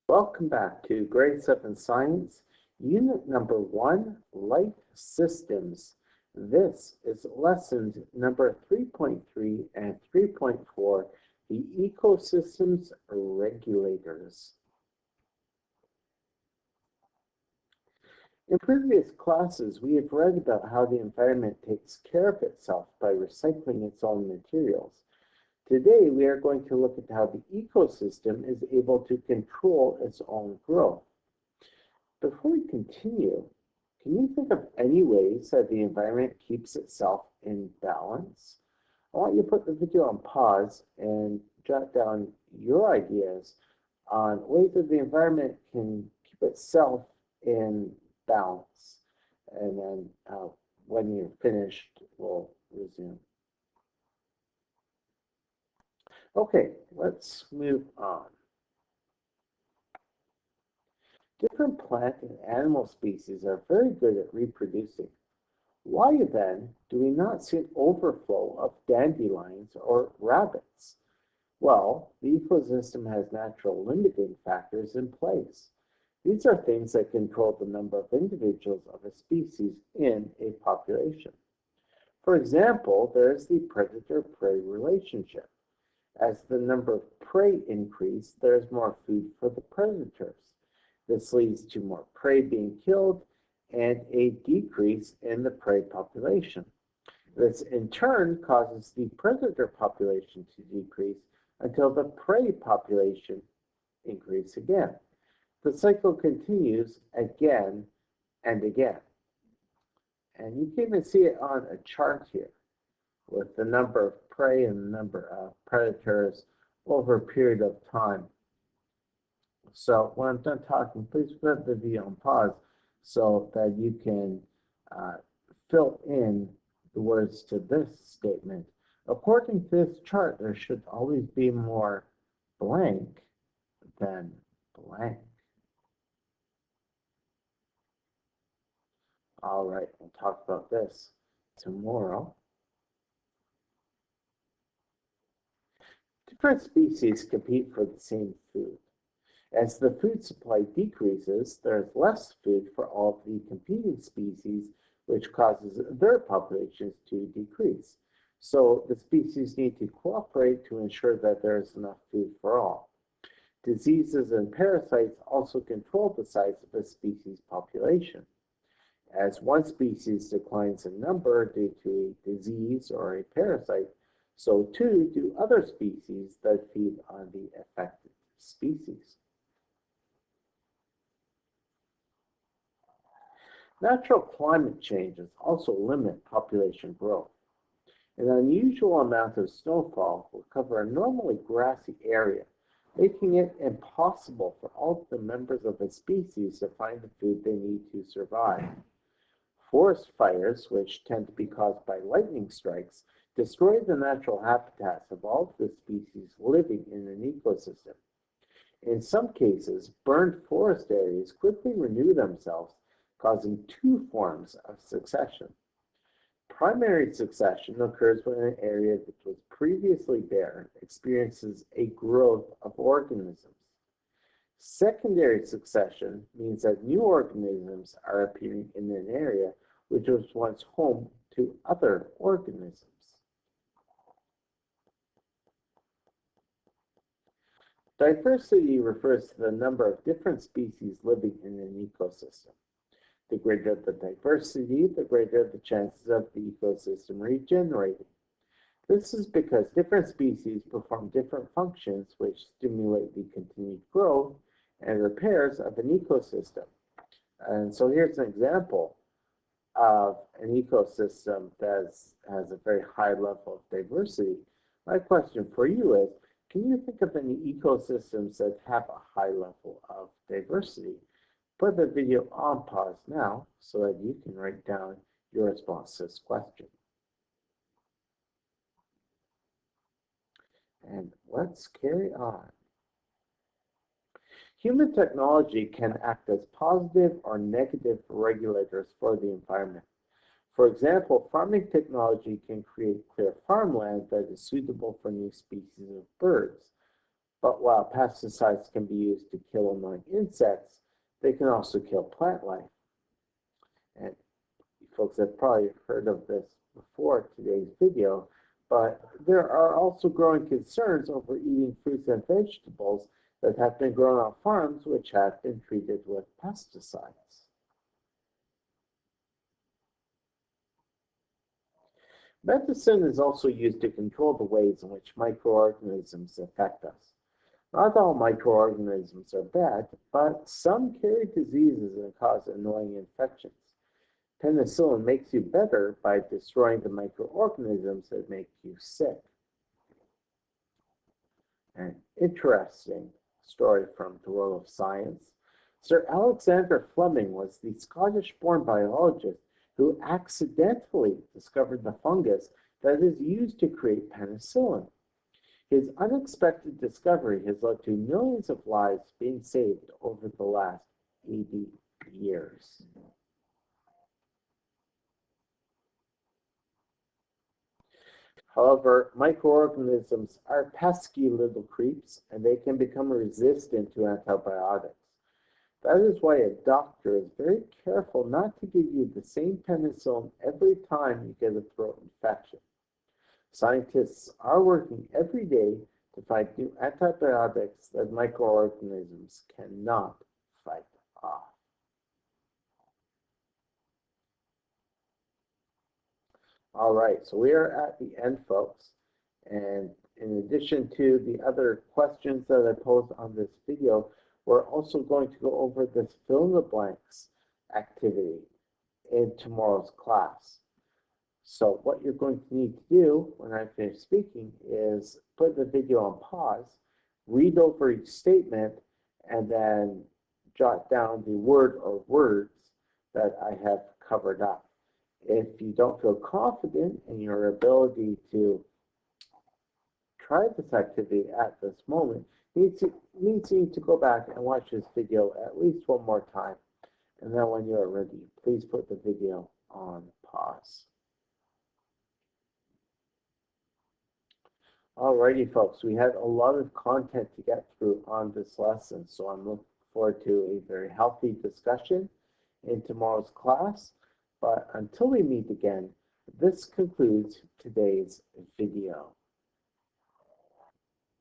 Welcome back to Grade 7 Science, Unit Number 1, Life Systems. This is lessons number 3.3 and 3.4, the Ecosystems Regulators. In previous classes, we have read about how the environment takes care of itself by recycling its own materials. Today, we are going to look at how the ecosystem is able to control its own growth. Before we continue, can you think of any ways that the environment keeps itself in balance? I want you to put the video on pause and jot down your ideas on ways that the environment can keep itself in balance. And then when you're finished, we'll resume. Okay, let's move on. Different plant and animal species are very good at reproducing. Why then do we not see an overflow of dandelions or rabbits? Well, the ecosystem has natural limiting factors in place. These are things that control the number of individuals of a species in a population. For example, there is the predator-prey relationship. As the number of prey increase, there is more food for the predators. This leads to more prey being killed and a decrease in the prey population. This in turn causes the predator population to decrease until the prey population increases again. The cycle continues again and again. And you can even see it on a chart here with the number of prey and the number of predators over a period of time. So when I'm done talking, please put the video on pause so that you can fill in the words to this statement. According to this chart, there should always be more blank than blank. All right, we'll talk about this tomorrow. Different species compete for the same food. As the food supply decreases, there is less food for all of the competing species, which causes their populations to decrease. So the species need to cooperate to ensure that there is enough food for all. Diseases and parasites also control the size of a species population. As one species declines in number due to a disease or a parasite, so too do other species that feed on the affected species. Natural climate changes also limit population growth. An unusual amount of snowfall will cover a normally grassy area, making it impossible for all the members of a species to find the food they need to survive. Forest fires, which tend to be caused by lightning strikes, destroy the natural habitats of all of the species living in an ecosystem. In some cases, burned forest areas quickly renew themselves, causing two forms of succession. Primary succession occurs when an area that was previously bare experiences a growth of organisms. Secondary succession means that new organisms are appearing in an area which was once home to other organisms. Diversity refers to the number of different species living in an ecosystem. The greater the diversity, the greater the chances of the ecosystem regenerating. This is because different species perform different functions which stimulate the continued growth and repairs of an ecosystem. And so here's an example of an ecosystem that has a very high level of diversity. My question for you is, can you think of any ecosystems that have a high level of diversity? Put the video on pause now so that you can write down your response to this question. And let's carry on. Human technology can act as positive or negative regulators for the environment. For example, farming technology can create clear farmland that is suitable for new species of birds. But while pesticides can be used to kill annoying insects, they can also kill plant life. And you folks have probably heard of this before today's video, but there are also growing concerns over eating fruits and vegetables that have been grown on farms which have been treated with pesticides. Medicine is also used to control the ways in which microorganisms affect us. Not all microorganisms are bad, but some carry diseases and cause annoying infections. Penicillin makes you better by destroying the microorganisms that make you sick. An interesting story from the world of science. Sir Alexander Fleming was the Scottish-born biologist who accidentally discovered the fungus that is used to create penicillin. His unexpected discovery has led to millions of lives being saved over the last 80 years. However, microorganisms are pesky little creeps and they can become resistant to antibiotics. That is why a doctor is very careful not to give you the same penicillin every time you get a throat infection. Scientists are working every day to find new antibiotics that microorganisms cannot fight off. All right, so we are at the end, folks. And in addition to the other questions that I posed on this video, we're also going to go over this fill in the blanks activity in tomorrow's class. So what you're going to need to do when I finish speaking is put the video on pause, read over each statement, and then jot down the word or words that I have covered up. If you don't feel confident in your ability to try this activity at this moment, you need to go back and watch this video at least one more time. And then when you're ready, please put the video on pause. Alrighty, folks, we had a lot of content to get through on this lesson, so I'm looking forward to a very healthy discussion in tomorrow's class. But until we meet again, this concludes today's video.